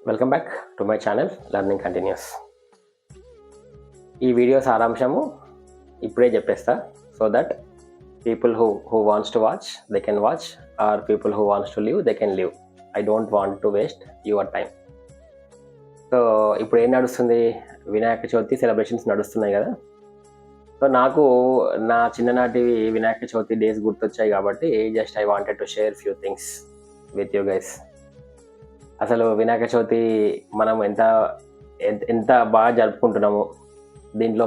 Welcome back to my channel learning continues. ఈ video సారాంశము ఇప్పుడే చెప్పేస్తా, so that people who wants to watch they can watch, or people who wants to leave they can leave. I don't want to waste your time. So ఇప్పుడు ఏం నడుస్తుంది, Vinayaka Chavithi celebrations నడుస్తున్నాయి కదా. So నాకు నా చిన్ననాటి వినాయక చవితి డేస్ గుర్తొచ్చాయి కాబట్టి just I wanted to share few things with you guys. అసలు వినాయక చవితి మనం ఎంత బాగా జరుపుకుంటున్నాము, దీంట్లో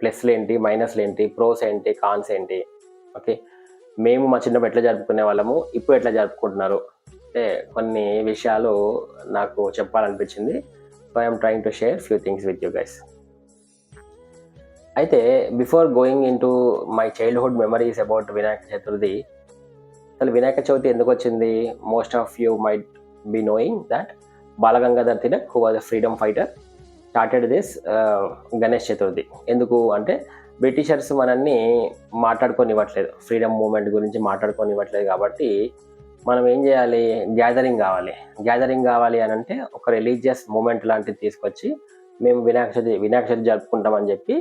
ప్లస్లు ఏంటి, మైనస్లు ఏంటి, ప్రోస్ ఏంటి, కాన్స్ ఏంటి. ఓకే, మేము మా చిన్నప్పుడు ఎట్లా జరుపుకునే వాళ్ళము, ఇప్పుడు ఎట్లా జరుపుకుంటున్నారు అంటే కొన్ని విషయాలు నాకు చెప్పాలనిపించింది. So I'm trying to share few things with you guys. అయితే before going in to my childhood memories about Vinayaka Chaturthi, అసలు వినాయక చవితి ఎందుకు వచ్చింది? Most of you might be knowing that Balagangadhar Tilak, who was a freedom fighter, started this Ganesh Chaturthi. ఎందుకు అంటే Britishers మనల్ని మాట్లాడుకోనివ్వట్లేదు, freedom movement గురించి మాట్లాడుకోనివ్వట్లేదు. కాబట్టి మనం ఏం చేయాలి, గ్యాదరింగ్ కావాలి అని అంటే ఒక రిలీజియస్ మూమెంట్ లాంటిది తీసుకొచ్చి మేము వినాయక చవితి జరుపుకుంటామని చెప్పి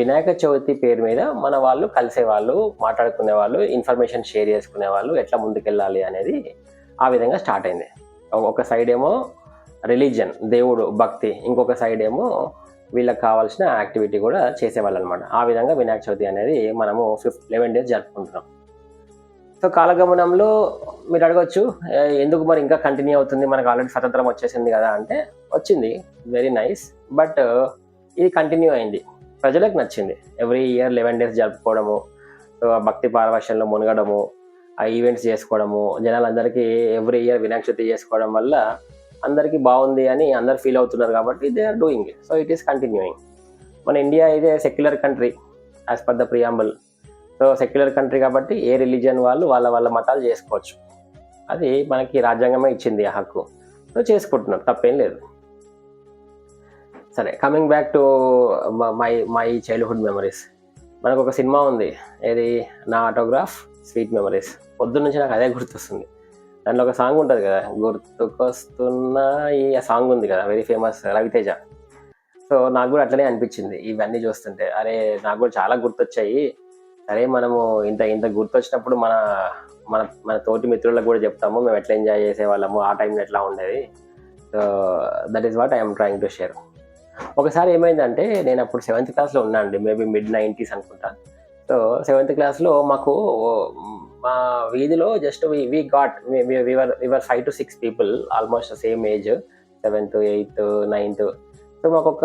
వినాయక చవితి పేరు మీద మన వాళ్ళు కలిసేవాళ్ళు, మాట్లాడుకునే వాళ్ళు, ఇన్ఫర్మేషన్ షేర్ చేసుకునే వాళ్ళు, ఎట్లా ముందుకెళ్ళాలి అనేది ఆ విధంగా స్టార్ట్ అయింది. ఒక సైడ్ ఏమో రిలీజియన్, దేవుడు భక్తి, ఇంకొక సైడ్ ఏమో వీళ్ళకి కావాల్సిన యాక్టివిటీ కూడా చేసేవాళ్ళు అనమాట. ఆ విధంగా వినాయక చవితి అనేది మనము 11 days జరుపుకుంటున్నాం. సో కాలగమనంలో మీరు అడగచ్చు, ఎందుకు మరి ఇంకా కంటిన్యూ అవుతుంది, మనకు ఆల్రెడీ స్వతంత్రం వచ్చేసింది కదా అంటే, వచ్చింది, వెరీ నైస్, బట్ ఇది కంటిన్యూ అయింది, ప్రజలకు నచ్చింది. ఎవ్రీ ఇయర్ 11 days జరుపుకోవడము, సో భక్తి పారవశ్యంలో మునగడము, ఆ ఈవెంట్స్ చేసుకోవడము, జనాలందరికీ ఎవ్రీ ఇయర్ వినాయక చవితి చేసుకోవడం వల్ల అందరికీ బాగుంది అని అందరు ఫీల్ అవుతున్నారు కాబట్టి they are doing it. So it is continuing. మన ఇండియా ఇదే secular country as per the preamble. So secular country కాబట్టి ఏ రిలీజియన్ వాళ్ళు వాళ్ళ మతాలు చేసుకోవచ్చు, అది మనకి రాజ్యాంగమే ఇచ్చింది ఆ హక్కు. సో చేసుకుంటున్నారు, తప్పేం లేదు. సరే, coming back to my childhood memories. మనకు ఒక సినిమా ఉంది, ఏది, నా ఆటోగ్రాఫ్ స్వీట్ మెమరీస్. పొద్దున్న నుంచి నాకు అదే గుర్తొస్తుంది. దాంట్లో ఒక సాంగ్ ఉంటుంది కదా, గుర్తుకొస్తున్నాయి, ఆ సాంగ్ ఉంది కదా, వెరీ ఫేమస్, రవితేజ. సో నాకు కూడా అట్లనే అనిపించింది ఇవన్నీ చూస్తుంటే. అరే నాకు కూడా చాలా గుర్తొచ్చాయి. సరే, మనము ఇంత గుర్తొచ్చినప్పుడు మన మన మన తోటి మిత్రులకు కూడా చెప్తాము మేము ఎట్లా ఎంజాయ్ చేసేవాళ్ళము, ఆ టైంలో ఎట్లా ఉండేది. So that is what I'm trying to share. ఒకసారి ఏమైందంటే, నేను అప్పుడు 7th క్లాస్లో ఉన్నా అండి, మేబీ mid-90s అనుకుంటా. సో 7th క్లాస్లో మాకు మా వీధిలో just we were 5 to 6 people, almost same age, 7th, 8th, 9th. So మాకు ఒక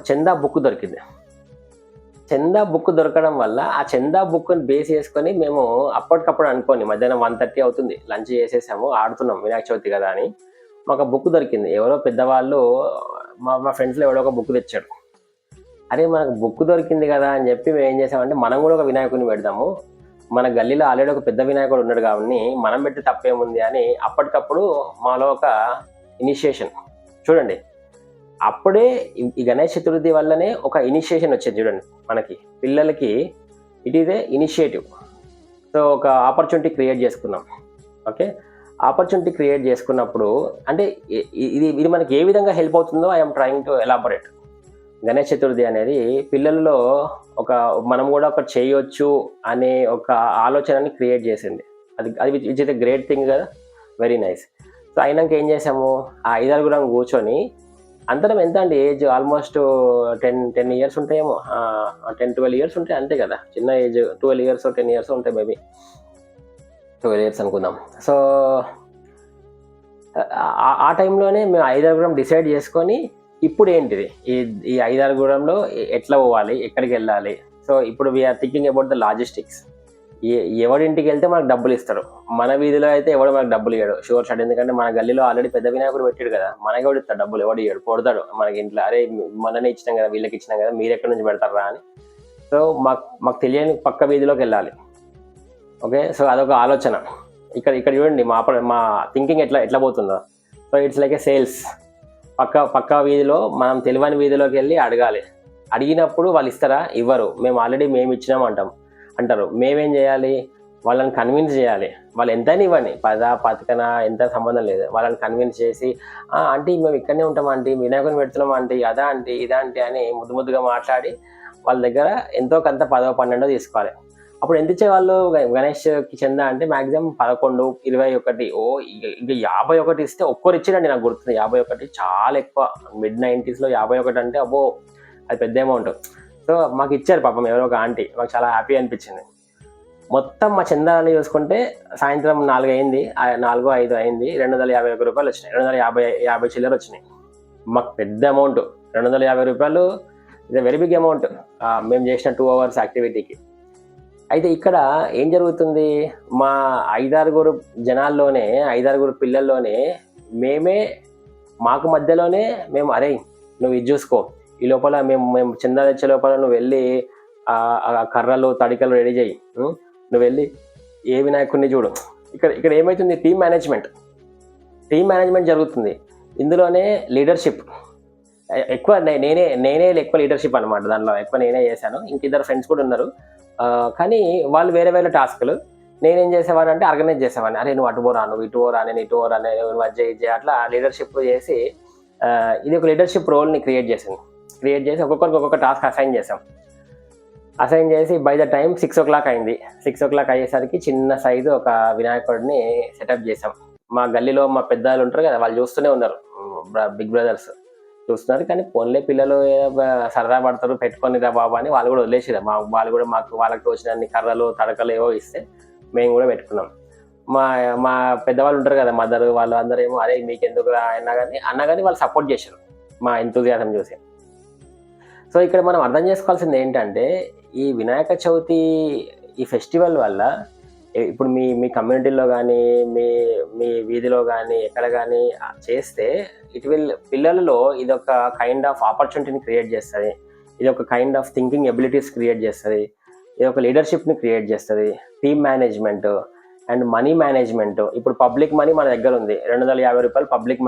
చందా బుక్ దొరికింది. చందా బుక్ దొరకడం వల్ల ఆ చందా బుక్ని బేస్ చేసుకొని మేము అప్పటికప్పుడు అనుకోని మధ్యాహ్నం 1:30 అవుతుంది, లంచ్ చేసేసాము, ఆడుతున్నాం వినాయక చవితి కదా అని. మాకు ఆ బుక్ దొరికింది. ఎవరో పెద్దవాళ్ళు, మా ఫ్రెండ్స్లో ఎవడో ఒక బుక్ తెచ్చాడు. అరే మనకు బుక్ దొరికింది కదా అని చెప్పి మేము ఏం చేసామంటే, మనం కూడా ఒక వినాయకుడిని పెడదాము, మన గల్లీలో ఆల్రెడీ ఒక పెద్ద వినాయకుడు ఉన్నాడు కాబట్టి మనం పెట్టి తప్పేముంది అని అప్పటికప్పుడు మాలో ఒక ఇనిషియేషన్. చూడండి, అప్పుడే ఈ గణేష్ చతుర్థి వల్లనే ఒక ఇనిషియేషన్ వచ్చేది. చూడండి, మనకి పిల్లలకి it is a initiative. So ఒక ఆపర్చునిటీ క్రియేట్ చేసుకున్నాం. ఓకే, ఆపర్చునిటీ క్రియేట్ చేసుకున్నప్పుడు అంటే ఇది మనకి ఏ విధంగా హెల్ప్ అవుతుందో I'm trying to elaborate. Ganesh Chaturthi అనేది పిల్లల్లో మనం కూడా ఒకటి చేయొచ్చు అనే ఒక ఆలోచనని క్రియేట్ చేసింది. అది which is a great thing కదా, వెరీ నైస్. సో అయినాక ఏం చేసాము, ఆ 5 కూర్చొని, అందరం ఎంత అండి ఏజ్, ఆల్మోస్ట్ 10 years ఉంటాయేమో, 10-12 years ఉంటాయి అంతే కదా, చిన్న ఏజ్, 12 years 10 years ఉంటాయి, మేబీ 12 years అనుకుందాం. సో ఆ టైంలోనే మేము 5 డిసైడ్ చేసుకొని, ఇప్పుడు ఏంటిది ఈ 5 ఎట్లా పోవాలి, ఎక్కడికి వెళ్ళాలి. సో ఇప్పుడు we're thinking about the logistics. ఎవడింటికి వెళ్తే మనకు డబ్బులు ఇస్తారు, మన వీధిలో అయితే ఎవడు మనకు డబ్బులు ఇవ్వడు, షూర్ షాట్. ఎందుకంటే మన గల్లీలో ఆల్రెడీ పెద్ద వినాయకుడు పెట్టాడు కదా, మనకి ఎవడు ఇస్తాడు డబ్బులు, ఎవడు ఇవ్వడు, కొడతాడు మనకి ఇంట్లో. అరే మననే ఇచ్చినాం కదా, వీళ్ళకి ఇచ్చినాం కదా, మీరు ఎక్కడి నుంచి పెడతారా అని. సో మాకు తెలియని పక్క వీధిలోకి వెళ్ళాలి. ఓకే, సో అదొక ఆలోచన. ఇక్కడ చూడండి మా థింకింగ్ ఎట్లా పోతుందో. So it's like A sales. పక్క వీధిలో మనం తెలియని వీధిలోకి వెళ్ళి అడగాలి. అడిగినప్పుడు వాళ్ళు ఇస్తారా, ఇవ్వరు, మేము ఆల్రెడీ మేము ఇచ్చినాం అంటారు. మేమేం చేయాలి, వాళ్ళని కన్విన్స్ చేయాలి. వాళ్ళు ఎంతైనా ఇవ్వండి, 10 పతికన ఎంత సంబంధం లేదు. వాళ్ళని కన్విన్స్ చేసి ఆంటీ మేము ఇక్కడనే ఉంటాం ఆంటీ, వినాయకుడిని పెడుతున్నాం ఆంటీ, అదా ఆంటీ ఇదా ఆంటీ అని ముద్దు ముద్దుగా మాట్లాడి వాళ్ళ దగ్గర ఎంతో కొంత 10, 12 తీసుకోవాలి. అప్పుడు ఎంత ఇచ్చేవాళ్ళు గణేష్కి చందా అంటే మ్యాక్సిమం 11, 21. ఇక 51 ఇస్తే ఒక్కరు ఇచ్చిరండి, నాకు గుర్తుంది 51. చాలా ఎక్కువ. mid-90s 51 అంటే అబ్బో అది పెద్ద అమౌంట్. సో మాకు ఇచ్చారు పాపం ఎవరో ఒక ఆంటీ, మాకు చాలా హ్యాపీ అనిపించింది. మొత్తం మా చందాలని చూసుకుంటే సాయంత్రం 4 అయింది, 4, 5 అయింది, 251 రూపాయలు వచ్చినాయి. 250 చిల్లర వచ్చినాయి. మాకు పెద్ద అమౌంట్ 250 రూపాయలు. ఇది వెరీ బిగ్ అమౌంట్ మేము చేసిన 2 hours యాక్టివిటీకి. అయితే ఇక్కడ ఏం జరుగుతుంది, మా 5-6 జనాల్లోనే 5-6 పిల్లల్లోనే మాకు మధ్యలోనే మేము అరే నువ్వు ఇది చూసుకో, ఈ లోపల మేము చందా తెచ్చే లోపల నువ్వు వెళ్ళి కర్రలు తడికలు రెడీ చేయి, నువ్వు వెళ్ళి ఏ వినాయకుడిని చూడు. ఇక్కడ ఏమవుతుంది, టీమ్ మేనేజ్మెంట్ జరుగుతుంది. ఇందులోనే లీడర్షిప్ ఎక్కువ నేనే ఎక్కువ లీడర్షిప్ అనమాట. దానిలో ఎక్కువ నేనే చేశాను. ఇంకిద్దరు ఫ్రెండ్స్ కూడా ఉన్నారు, కానీ వాళ్ళు వేరే టాస్కులు. నేనేం చేసేవాడిని అంటే ఆర్గనైజ్ చేసేవాడిని. అరే నువ్వు అటు పోరా, నువ్వు ఇటు పోరా, నేను ఇటు పోరా, నేను అజ్జయ్ అట్లా లీడర్షిప్ చేసి ఇది ఒక లీడర్షిప్ రోల్ని క్రియేట్ చేసి ఒక్కొక్కరికి ఒక్కొక్క టాస్క్ అసైన్ చేసి బై ద టైం 6 o'clock అయింది. 6 o'clock అయ్యేసరికి చిన్న సైజు ఒక వినాయకుడిని సెటప్ చేసాం. మా గల్లీలో మా పెద్దలు ఉంటారు కదా, వాళ్ళు చూస్తూనే ఉన్నారు, బిగ్ బ్రదర్స్ చూస్తున్నారు. కానీ పోన్లే పిల్లలు సరదా పడతారు, పెట్టుకొని రా బాబా అని వాళ్ళు కూడా వదిలేసిరా. వాళ్ళకి తోచినన్ని కర్రలు తడకలు ఏవో ఇస్తే మేము కూడా పెట్టుకున్నాం. మా పెద్దవాళ్ళు ఉంటారు కదా, మదర్ వాళ్ళు అందరూ ఏమో అరే మీకు ఎందుకు అన్నా కానీ వాళ్ళు సపోర్ట్ చేశారు మా ఎంతూజియాజం చూసి. సో ఇక్కడ మనం అర్థం చేసుకోవాల్సింది ఏంటంటే, ఈ వినాయక చవితి ఈ ఫెస్టివల్ వల్ల ఇప్పుడు మీ కమ్యూనిటీలో కానీ మీ వీధిలో కానీ ఎక్కడ కానీ చేస్తే పిల్లలలో ఇది ఒక కైండ్ ఆఫ్ ఆపర్చునిటీని క్రియేట్ చేస్తుంది, ఇది ఒక kind of thinking abilities create చేస్తుంది, ఇది ఒక లీడర్షిప్ని క్రియేట్ చేస్తుంది, team management and money management. ఇప్పుడు పబ్లిక్ మనీ మన దగ్గర ఉంది, 250 రూపాయలు పబ్లిక్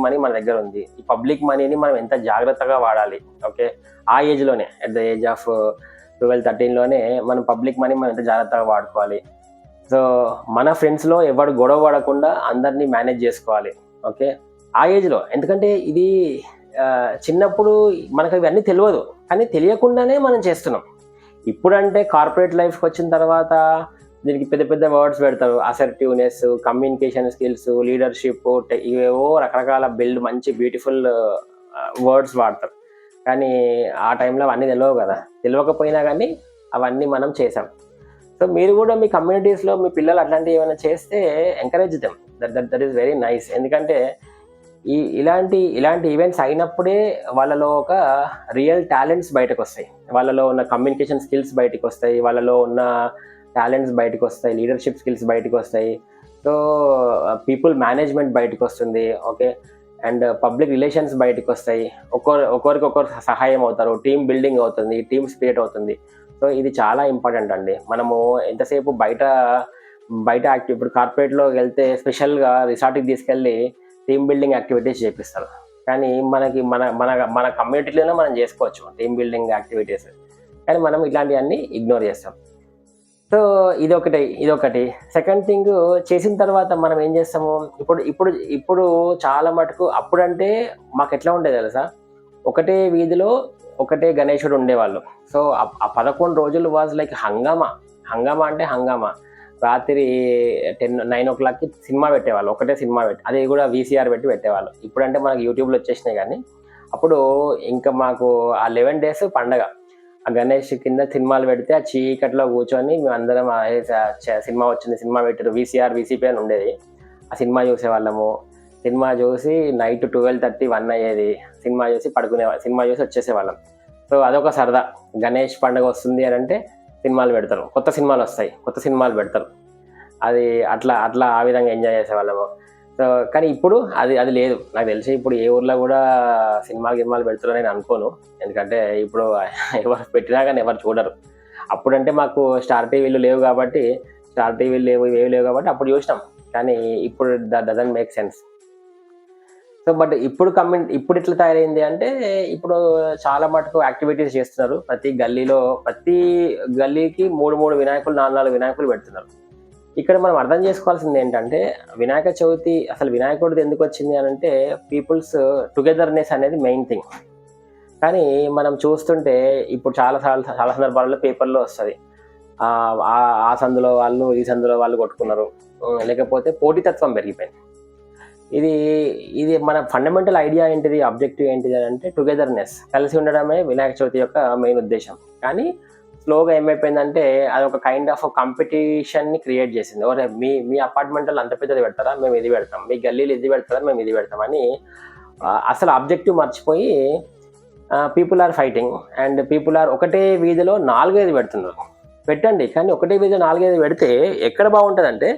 మనీ మన దగ్గర ఉంది. ఈ పబ్లిక్ మనీని మనం ఎంత జాగ్రత్తగా వాడాలి, ఓకే, ఆ ఏజ్లోనే అట్ ద ఏజ్ ఆఫ్ 12-13లోనే మనం పబ్లిక్ మనీ మనం ఎంత జాగ్రత్తగా వాడుకోవాలి. సో మన ఫ్రెండ్స్లో ఎవరు గొడవ పడకుండా అందరినీ మేనేజ్ చేసుకోవాలి, ఓకే, ఆ ఏజ్లో. ఎందుకంటే ఇది చిన్నప్పుడు మనకు ఇవన్నీ తెలియదు, కానీ తెలియకుండానే మనం చేస్తున్నాం. ఇప్పుడంటే కార్పొరేట్ లైఫ్కి వచ్చిన తర్వాత దీనికి పెద్ద వర్డ్స్ పెడతారు, అసర్టివ్నెస్, కమ్యూనికేషన్ స్కిల్స్, లీడర్షిప్, ఇవేవో రకరకాల మంచి బ్యూటిఫుల్ వర్డ్స్ వాడతారు. కానీ ఆ టైంలో అవన్నీ తెలియకపోయినా కానీ అవన్నీ మనం చేసాం. సో మీరు కూడా మీ కమ్యూనిటీస్లో మీ పిల్లలు అట్లాంటివి ఏమైనా చేస్తే encourage them, that is very nice. ఎందుకంటే ఇలాంటి ఈవెంట్స్ అయినప్పుడే వాళ్ళలో ఒక రియల్ టాలెంట్స్ బయటకు వస్తాయి, వాళ్ళలో ఉన్న కమ్యూనికేషన్ స్కిల్స్ బయటకు వస్తాయి, వాళ్ళలో ఉన్న టాలెంట్స్ బయటకు వస్తాయి, లీడర్షిప్ స్కిల్స్ బయటకు వస్తాయి. సో పీపుల్ మేనేజ్మెంట్ బయటకు వస్తుంది, ఓకే, అండ్ పబ్లిక్ రిలేషన్స్ బయటకు వస్తాయి, ఒకరికొకరు సహాయం అవుతారు, టీమ్ బిల్డింగ్ అవుతుంది, టీమ్ స్పిరిట్ అవుతుంది. సో ఇది చాలా ఇంపార్టెంట్ అండి. మనము ఎంతసేపు బయట ఇప్పుడు కార్పొరేట్లో వెళ్తే స్పెషల్గా రిసార్ట్కి తీసుకెళ్ళి టీమ్ బిల్డింగ్ యాక్టివిటీస్ చేపిస్తారు, కానీ మన కమ్యూనిటీలోనే మనం చేసుకోవచ్చు టీమ్ బిల్డింగ్ యాక్టివిటీస్, కానీ మనం ఇట్లాంటివన్నీ ఇగ్నోర్ చేస్తాం. సో ఇదొకటి. సెకండ్ థింగ్, చేసిన తర్వాత మనం ఏం చేస్తాము, ఇప్పుడు చాలా మటుకు, అప్పుడంటే మాకు ఎట్లా ఉండేది తెలుసా, ఒకటే వీధిలో ఒకటే గణేశుడు ఉండేవాళ్ళు. సో ఆ 11 రోజులు వాజ్ లైక్ హంగామా అంటే హంగామా. రాత్రి 9 o'clockకి సినిమా పెట్టేవాళ్ళు, ఒకటే సినిమా అది కూడా VCR పెట్టి పెట్టేవాళ్ళు. ఇప్పుడంటే మనకు యూట్యూబ్లో వచ్చేసినాయి, కానీ అప్పుడు ఇంకా మాకు ఆ 11 days పండగ. ఆ గణేష్ కింద సినిమాలు పెడితే ఆ చీకట్లో కూర్చొని మేము అందరం సినిమా వచ్చింది, సినిమా పెట్టారు, VCP అని ఉండేది, ఆ సినిమా చూసేవాళ్ళము. సినిమా చూసి నైట్ 12:30, 1 అయ్యేది. సినిమా చూసి సినిమా చూసి వచ్చేసేవాళ్ళం. సో అదొక సరదా. గణేష్ పండుగ వస్తుంది అని అంటే సినిమాలు పెడతారు, కొత్త సినిమాలు పెడతారు. అది అట్లా ఆ విధంగా ఎంజాయ్ చేసేవాళ్ళము. సో కానీ ఇప్పుడు అది లేదు. నాకు తెలిసి ఇప్పుడు ఏ ఊర్లో కూడా సినిమాలు పెడుతున్నారని నేను అనుకోను, ఎందుకంటే ఇప్పుడు ఎవరు పెట్టినా కానీ ఎవరు చూడరు. అప్పుడంటే మాకు స్టార్ టీవీలు లేవు కాబట్టి అప్పుడు చూసినాం, కానీ ఇప్పుడు that doesn't make sense. So but ఇప్పుడు ఇట్లా తయారైంది అంటే ఇప్పుడు చాలా మటుకు యాక్టివిటీస్ చేస్తున్నారు. ప్రతి గల్లీకి 3 వినాయకులు 4 వినాయకులు పెడుతున్నారు. ఇక్కడ మనం అర్థం చేసుకోవాల్సింది ఏంటంటే వినాయక చవితి అసలు వినాయకుడిది ఎందుకు వచ్చింది అని అంటే పీపుల్స్ టుగెదర్నెస్ అనేది మెయిన్ థింగ్. కానీ మనం చూస్తుంటే ఇప్పుడు చాలా సందర్భాల్లో పేపర్లో వస్తుంది ఆ సందులో వాళ్ళు ఈ సందులో వాళ్ళు కొట్టుకున్నారు, లేకపోతే పోటీతత్వం పెరిగిపోయింది. ఇది మన ఫండమెంటల్ ఐడియా ఏంటిది, ఆబ్జెక్టివ్ ఏంటిది అని అంటే టుగెదర్నెస్, కలిసి ఉండడమే వినాయక చవితి యొక్క మెయిన్ ఉద్దేశం. కానీ స్లోగా ఏమైపోయిందంటే అది ఒక కైండ్ ఆఫ్ కాంపిటీషన్ని క్రియేట్ చేసింది. ఓరే మీ అపార్ట్మెంట్లో అంత పెద్దది పెడతారా, మేము ఇది పెడతాం, మీ గల్లీలు ఇది పెడతారా, మేము ఇది పెడతామని అసలు ఆబ్జెక్టివ్ మర్చిపోయి people are fighting and people are ఒకటే వీధిలో 4-5 పెడుతున్నారు. పెట్టండి, కానీ ఒకటే వీధిలో 4-5 పెడితే ఎక్కడ బాగుంటుందంటే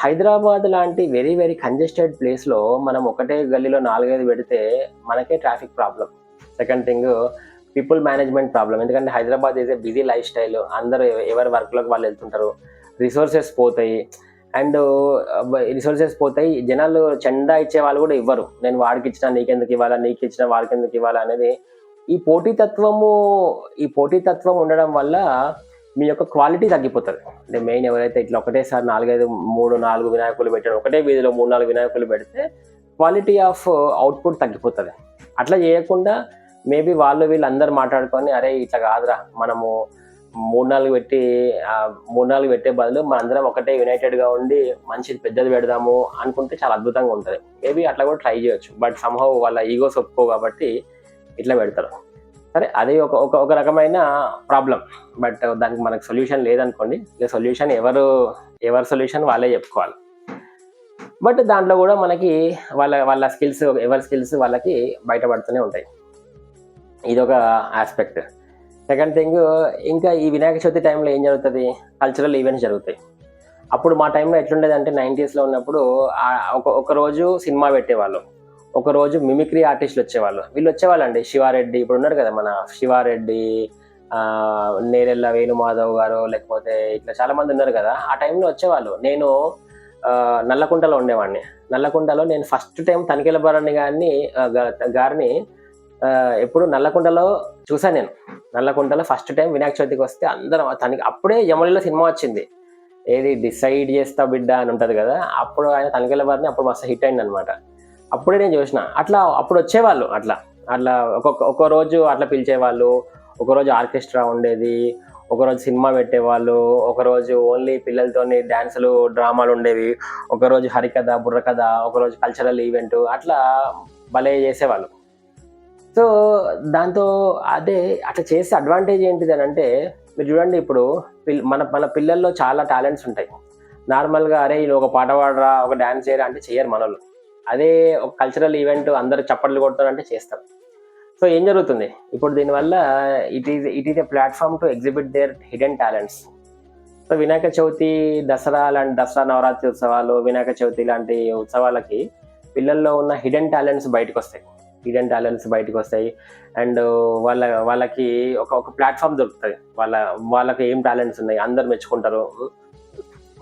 హైదరాబాద్ లాంటి వెరీ వెరీ కంజెస్టెడ్ ప్లేస్లో మనం ఒకటే గల్లీలో 4-5 పెడితే మనకే traffic problem. Second thing people management problem. ఎందుకంటే Hyderabad is a busy life style, అందరూ ఎవరి వర్క్లోకి వాళ్ళు వెళ్తుంటారు, రిసోర్సెస్ పోతాయి, జనాలు చందా ఇచ్చే వాళ్ళు కూడా ఇవ్వరు. నేను వాడికి ఇచ్చినా నీకెందుకు ఇవ్వాలా, నీకు ఇచ్చినా వాడికి ఎందుకు ఇవ్వాలా అనేది ఈ పోటీతత్వం ఉండడం వల్ల మీ యొక్క క్వాలిటీ తగ్గిపోతుంది. అంటే మెయిన్ ఎవరైతే ఇట్లా ఒకటేసారి 4 వినాయకులు పెట్టాడు, ఒకటే వీధిలో 3-4 వినాయకులు పెడితే క్వాలిటీ ఆఫ్ అవుట్పుట్ తగ్గిపోతుంది. అట్లా చేయకుండా మేబీ వీళ్ళందరూ మాట్లాడుకొని అరే ఇట్లా కాదురా, మనము 3-4 పెట్టే బదులు మనందరం ఒకటే యునైటెడ్గా ఉండి మంచిది పెద్దది పెడదాము అనుకుంటే చాలా అద్భుతంగా ఉంటుంది. మేబీ అట్లా కూడా ట్రై చేయొచ్చు. బట్ సమ్హౌ వాళ్ళ ఈగోస్ ఒప్పుకో కాబట్టి ఇట్లా పెడతారు. సరే, అది ఒక రకమైన ప్రాబ్లం. బట్ దానికి మనకు సొల్యూషన్ లేదనుకోండి. ఇక సొల్యూషన్ ఎవరి సొల్యూషన్ వాళ్ళే చెప్పుకోవాలి. బట్ దాంట్లో కూడా మనకి వాళ్ళ స్కిల్స్, ఎవరి స్కిల్స్ వాళ్ళకి బయటపడుతూనే ఉంటాయి. ఇదొక ఆస్పెక్ట్. సెకండ్ థింగ్, ఇంకా ఈ వినాయక చవితి టైంలో ఏం జరుగుతుంది, కల్చరల్ ఈవెంట్స్ జరుగుతాయి. అప్పుడు మా టైంలో ఎట్లుండేది అంటే 90sలో ఉన్నప్పుడు ఒక రోజు సినిమా పెట్టేవాళ్ళు, ఒకరోజు మిమిక్రీ ఆర్టిస్టులు వచ్చేవాళ్ళు. వీళ్ళు వచ్చేవాళ్ళండి, శివారెడ్డి, ఇప్పుడు ఉన్నారు కదా మన శివారెడ్డి, నేరెళ్ళ వేణుమాధవ్ గారు, లేకపోతే ఇట్లా చాలా మంది ఉన్నారు కదా. ఆ టైంలో వచ్చేవాళ్ళు. నేను నల్లకుంటలో ఉండేవాడిని. నల్లకుంటలో నేను ఫస్ట్ టైం తనిఖీల భరణి గారిని ఎప్పుడు నల్లకుంటలో చూసాను. నేను నల్లకుంటలో ఫస్ట్ టైం వినాయక చవితికి వస్తే అందరం అప్పుడే యమలిలో సినిమా వచ్చింది, ఏది డిసైడ్ చేస్తా బిడ్డ అని ఉంటుంది కదా. అప్పుడు ఆయన తనిఖీల భరణి అప్పుడు మస్తు హిట్ అయింది అనమాట. అప్పుడే నేను చూసిన. అప్పుడు వచ్చేవాళ్ళు. అట్లా ఒక రోజు అట్లా పిలిచేవాళ్ళు. ఒకరోజు ఆర్కెస్ట్రా ఉండేది, ఒకరోజు సినిమా పెట్టేవాళ్ళు, ఒకరోజు ఓన్లీ పిల్లలతోని డ్యాన్సులు డ్రామాలు ఉండేవి, ఒకరోజు హరికథ బుర్రకథ, ఒకరోజు కల్చరల్ ఈవెంట్, అట్లా భలే చేసేవాళ్ళు. సో దాంతో అట్లా చేసే అడ్వాంటేజ్ ఏంటిది అని అంటే, మీరు చూడండి, ఇప్పుడు మన పిల్లల్లో చాలా టాలెంట్స్ ఉంటాయి. నార్మల్గా అరే వీళ్ళు ఒక పాట పాడరా, ఒక డ్యాన్స్ చేయరా అంటే చెయ్యరు మనోళ్ళు. అదే ఒక కల్చరల్ ఈవెంట్ అందరు చప్పట్లు కొడతారంటే చేస్తారు. సో ఏం జరుగుతుంది ఇప్పుడు దీనివల్ల, it is a platform to exhibit their hidden talents. So Vinayaka Chavithi, Dasara Navaratri ఉత్సవాలు, వినాయక చవితి లాంటి ఉత్సవాలకి పిల్లల్లో ఉన్న హిడెన్ టాలెంట్స్ బయటకు వస్తాయి. అండ్ వాళ్ళకి ఒక ప్లాట్ఫామ్ దొరుకుతుంది. వాళ్ళకి ఏం టాలెంట్స్ ఉన్నాయి అందరు మెచ్చుకుంటారు,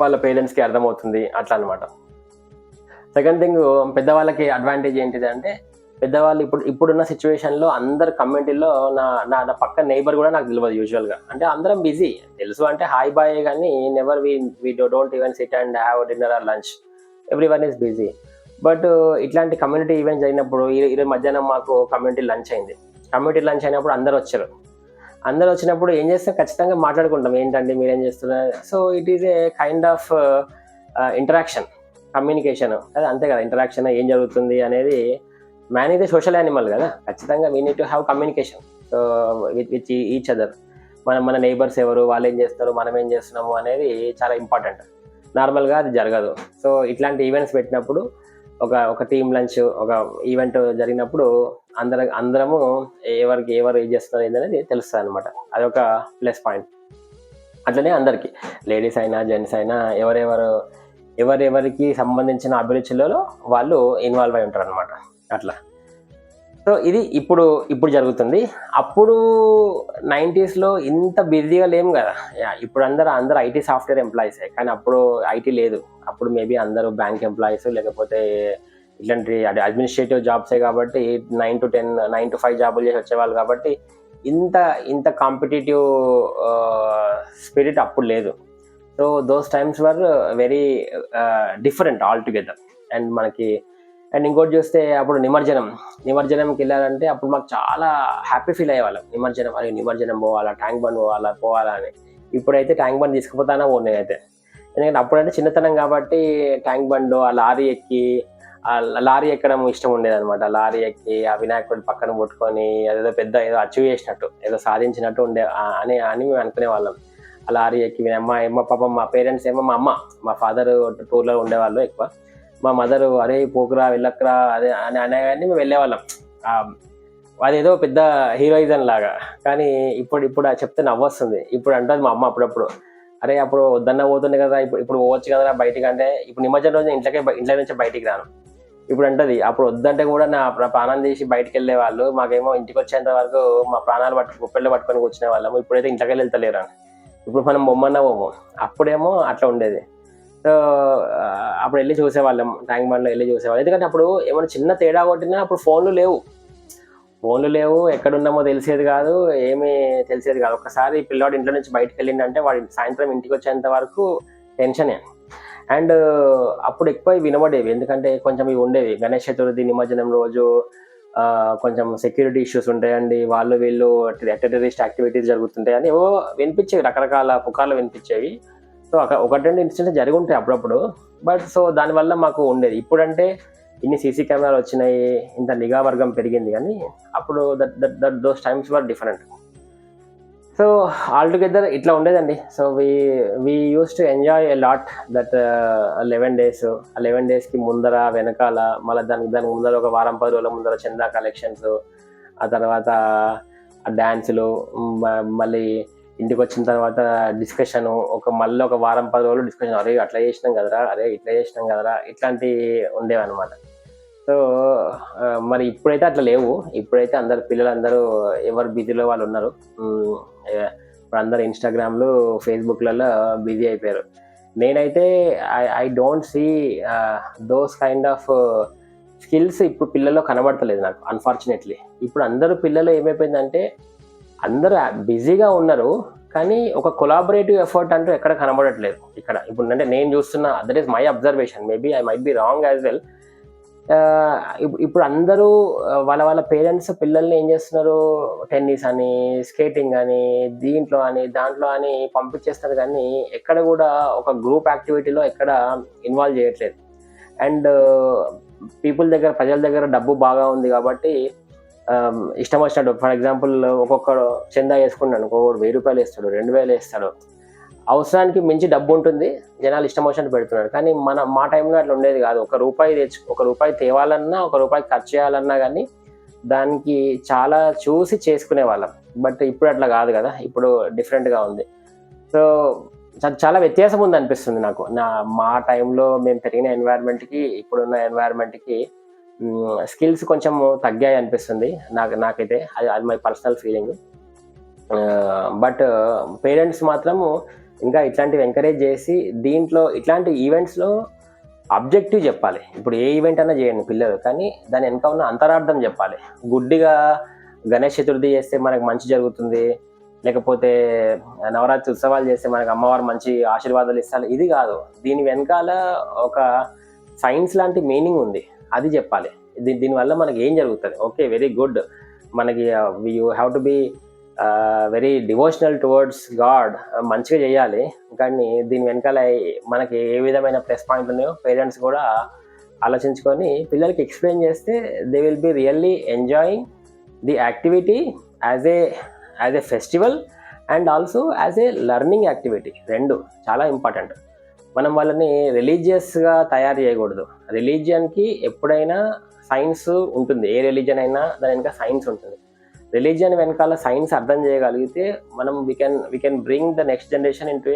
వాళ్ళ పేరెంట్స్కి అర్థమవుతుంది, అట్లా అనమాట. సెకండ్ థింగ్, పెద్దవాళ్ళకి అడ్వాంటేజ్ ఏంటిది అంటే, పెద్దవాళ్ళు ఇప్పుడున్న సిచ్యువేషన్లో అందరు కమ్యూనిటీలో నా పక్క నైబర్ కూడా నాకు తెలియదు యూజువల్గా. అంటే అందరం బిజీ, తెలుసు అంటే హాయ్ బాయ్, కానీ never we don't even sit and have dinner or lunch, everyone is busy. But ఇట్లాంటి కమ్యూనిటీ ఈవెంట్స్ అయినప్పుడు, ఈరోజు మధ్యాహ్నం మాకు కమ్యూనిటీ లంచ్ అయినప్పుడు అందరు వచ్చినప్పుడు ఏం చేస్తాం, ఖచ్చితంగా మాట్లాడుకుంటాం, ఏంటండి మీరేం చేస్తున్నారు. So it is a kind of interaction, communication. అదే అంతే కదా, ఇంటరాక్షన్, ఏం జరుగుతుంది అనేది. Man is a social animal కదా, ఖచ్చితంగా we need to have communication with each other. మన నైబర్స్ ఎవరు, వాళ్ళు ఏం చేస్తారు, మనం ఏం చేస్తున్నాము అనేది చాలా ఇంపార్టెంట్. నార్మల్గా అది జరగదు. సో ఇట్లాంటి ఈవెంట్స్ పెట్టినప్పుడు, ఒక టీమ్ లంచ్, ఒక ఈవెంట్ జరిగినప్పుడు అందరము ఎవరు ఏం చేస్తున్నారు ఏంటనేది తెలుస్తుంది అనమాట. అదొక ప్లస్ పాయింట్. అట్లనే అందరికీ, లేడీస్ అయినా జెంట్స్ అయినా, ఎవరెవరికి సంబంధించిన అభిరుచులలో వాళ్ళు ఇన్వాల్వ్ అయి ఉంటారు అనమాట. అట్లా. సో ఇది ఇప్పుడు జరుగుతుంది. అప్పుడు 90sలో ఇంత బిజీగా లేము కదా. ఇప్పుడు అందరూ ఐటీ సాఫ్ట్వేర్ ఎంప్లాయీసే, కానీ అప్పుడు ఐటీ లేదు. అప్పుడు మేబీ అందరూ బ్యాంక్ ఎంప్లాయీస్, లేకపోతే ఇట్లాంటి అడ్మినిస్ట్రేటివ్ జాబ్సే కాబట్టి 9 to 10, 9 to 5 జాబులు చేసి వచ్చేవాళ్ళు కాబట్టి ఇంత ఇంత కాంపిటేటివ్ స్పిరిట్ అప్పుడు లేదు. So those times were very different all together. And ఇంకోటి చూస్తే అప్పుడు నిమజ్జనంకి వెళ్ళాలంటే అప్పుడు మాకు చాలా హ్యాపీ ఫీల్ అయ్యేవాళ్ళం. నిమజ్జనం పోవాలా, ట్యాంక్ బండ్ పోవాలా అని. ఇప్పుడైతే ట్యాంక్ బండ్ తీసుకుపోతానా పోనీ అయితే, ఎందుకంటే అప్పుడంటే చిన్నతనం కాబట్టి ట్యాంక్ బండ్ ఆ లారీ ఎక్కడం ఇష్టం ఉండేది అనమాట. లారీ ఎక్కి ఆ వినాయకుడి పక్కన కొట్టుకొని అదేదో పెద్ద ఏదో అచీవ్ చేసినట్టు, ఏదో సాధించినట్టు అని మేము అనుకునే వాళ్ళం. ఆ లారీ ఎక్కి మా పాపం మా పేరెంట్స్ ఏమో, మా ఫాదర్ టూర్లో ఉండేవాళ్ళు ఎక్కువ. మా మదరు అరే పోకురా వెళ్ళక్కరా అదే అని అనేగానే మేము వెళ్ళేవాళ్ళం. అదేదో పెద్ద హీరోయిజం లాగా. కానీ ఇప్పుడు చెప్తే నవ్వొస్తుంది. ఇప్పుడు అంటుంది మా అమ్మ అప్పుడప్పుడు, అరే అప్పుడు వద్దన్న పోతుండే కదా, ఇప్పుడు పోవచ్చు కదా బయటికి అంటే, ఇప్పుడు నిమజ్జనం రోజు ఇంట్లో నుంచి బయటికి రాను. ఇప్పుడు అంటది అప్పుడు వద్దంటే కూడా నా ప్రాణం తీసి బయటికి వెళ్ళే వాళ్ళు, మాకేమో ఇంటికి వచ్చేంత వరకు మా ప్రాణాలు గుప్పెళ్ళు పట్టుకొని కూర్చునే వాళ్ళము, ఇప్పుడైతే ఇంట్లోకి వెళ్తలేరు అని. ఇప్పుడు మనం బొమ్మన్నా పోము, అప్పుడేమో అట్లా ఉండేది. సో అప్పుడు వెళ్ళి చూసేవాళ్ళం, ట్యాంక్ బండ్లో వెళ్ళి చూసేవాళ్ళం. ఎందుకంటే అప్పుడు ఏమైనా చిన్న తేడా కొట్టినా అప్పుడు ఫోన్లు లేవు, ఎక్కడున్నామో తెలిసేది కాదు, ఏమీ తెలిసేది కాదు. ఒకసారి పిల్లాడు ఇంట్లో నుంచి బయటకు వెళ్ళిందంటే వాడి సాయంత్రం ఇంటికి వచ్చేంత వరకు టెన్షనే. అండ్ అప్పుడు ఎక్కువ వినబడేవి, ఎందుకంటే కొంచెం ఇవి ఉండేవి. గణేష్ చతుర్థి, నిమజ్జనం రోజు కొంచెం సెక్యూరిటీ ఇష్యూస్ ఉంటాయండి, వీళ్ళు టెర్రరిస్ట్ యాక్టివిటీస్ జరుగుతుంటాయని ఏవో వినిపించేవి, రకరకాల పుకార్లు వినిపించేవి. సో ఒకటి రెండు ఇన్సిడెంట్స్ జరిగి ఉంటాయి అప్పుడప్పుడు. బట్ సో దానివల్ల మాకు ఉండేది. ఇప్పుడంటే ఇన్ని సీసీ కెమెరాలు వచ్చినాయి, ఇంత నిఘా వర్గం పెరిగింది, కానీ అప్పుడు those times were different. So all together ఇట్లా ఉండేదండి. So we use to enjoy a lot that 11 days. ఆ 11 daysకి ముందర వెనకాల మళ్ళీ దానికి ముందర ఒక వారం 10 రోజుల ముందర చందా కలెక్షన్స్, ఆ తర్వాత డ్యాన్సులు, మళ్ళీ ఇంటికి వచ్చిన తర్వాత డిస్కషను, మళ్ళీ ఒక వారం 10 రోజులు డిస్కషన్, అరే అట్లా చేసినాం కదరా, అరే ఇట్లా చేసినాం కదరా, ఇట్లాంటివి ఉండేవి అనమాట. సో మరి ఇప్పుడైతే అట్లా లేవు. ఇప్పుడైతే పిల్లలందరూ ఎవరు బిజీలో వాళ్ళు ఉన్నారు. ఇప్పుడు అందరు ఇన్స్టాగ్రామ్లు, ఫేస్బుక్లలో బిజీ అయిపోయారు. నేనైతే I don't see those kind of skills ఇప్పుడు పిల్లల్లో కనబడతలేదు నాకు, అన్ఫార్చునేట్లీ. ఇప్పుడు అందరూ పిల్లలు ఏమైపోయిందంటే అందరూ బిజీగా ఉన్నారు, కానీ ఒక కొలాబరేటివ్ ఎఫర్ట్ అంటూ ఎక్కడ కనబడట్లేదు ఇక్కడ. ఇప్పుడు అంటే నేను చూస్తున్న, that is my observation, maybe I might be wrong as well. ఇప్పుడు అందరూ వాళ్ళ పేరెంట్స్ పిల్లల్ని ఏం చేస్తున్నారు, టెన్నిస్ అని, స్కేటింగ్ అని, దాంట్లో అని పంపించేస్తారు, కానీ ఎక్కడ కూడా ఒక గ్రూప్ యాక్టివిటీలో ఎక్కడ ఇన్వాల్వ్ చేయట్లేదు. అండ్ ప్రజల దగ్గర డబ్బు బాగా ఉంది కాబట్టి ఇష్టం వచ్చినట్టు, ఫర్ ఎగ్జాంపుల్ ఒక్కొక్కడు చందా వేసుకున్నాడు, ఒక్కొక్కడు 1000 రూపాయలు వేస్తాడు, 2000 వేస్తాడు. అవసరానికి మించి డబ్బు ఉంటుంది, జనాలు ఇష్టం వచ్చినట్టు పెడుతున్నారు. కానీ మా టైంలో అట్లా ఉండేది కాదు. ఒక రూపాయి తేవాలన్నా, ఒక రూపాయి ఖర్చు చేయాలన్నా కానీ దానికి చాలా చూసి చేసుకునే వాళ్ళం. బట్ ఇప్పుడు అట్లా కాదు కదా, ఇప్పుడు డిఫరెంట్గా ఉంది. సో చాలా వ్యత్యాసం ఉంది అనిపిస్తుంది నాకు. మా టైంలో మేము పెరిగిన ఎన్వైర్న్మెంట్కి ఇప్పుడున్న ఎన్వైర్న్మెంట్కి స్కిల్స్ కొంచెం తగ్గాయి అనిపిస్తుంది నాకైతే. అది my personal feeling. But parents మాత్రము ఇంకా ఇట్లాంటివి ఎంకరేజ్ చేసి, దీంట్లో ఇట్లాంటి ఈవెంట్స్లో అబ్జెక్టివ్ చెప్పాలి. ఇప్పుడు ఏ ఈవెంట్ అయినా చేయండి పిల్లలు, కానీ దాని వెనక ఉన్న అంతరార్థం చెప్పాలి. గుడ్డిగా గణేష్ చతుర్థి చేస్తే మనకు మంచి జరుగుతుంది, లేకపోతే నవరాత్రి ఉత్సవాలు చేస్తే మనకు అమ్మవారు మంచి ఆశీర్వాదాలు ఇస్తారు, ఇది కాదు. దీని వెనకాల ఒక సైన్స్ లాంటి మీనింగ్ ఉంది, అది చెప్పాలి. దీనివల్ల మనకి ఏం జరుగుతుంది, ఓకే వెరీ గుడ్, మనకి you have to be very devotional towards God, మంచిగా చేయాలి. కానీ దీని వెనకాల మనకి ఏ విధమైన ప్లస్ పాయింట్ ఉన్నాయో పేరెంట్స్ కూడా ఆలోచించుకొని పిల్లలకి ఎక్స్ప్లెయిన్ చేస్తే they will be really enjoying the activity as a festival and also as a learning activity. రెండు చాలా ఇంపార్టెంట్. మనం వాళ్ళని రిలీజియస్గా తయారు చేయకూడదు. రిలీజియన్కి ఎప్పుడైనా సైన్స్ ఉంటుంది, ఏ రిలీజియన్ అయినా దాని వెనక సైన్స్ ఉంటుంది. రిలీజియన్ వెనకాల సైన్స్ అర్థం చేయగలిగితే మనం we can bring the next generation in to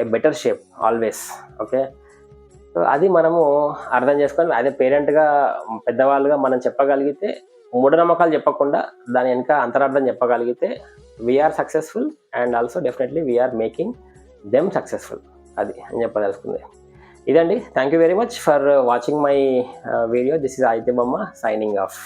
A better shape always. Okay, so అది మనము అర్థం చేసుకొని అదే పేరెంట్గా పెద్దవాళ్ళుగా మనం చెప్పగలిగితే, మూఢనమ్మకాలు చెప్పకుండా దాని వెనక అంతరార్థం చెప్పగలిగితే we are successful and also definitely we are making them successful. అది అని చెప్పదలుచుకుంది. ఇదండి. Thank you very much for watching my video. This is Aditya Bomma signing of.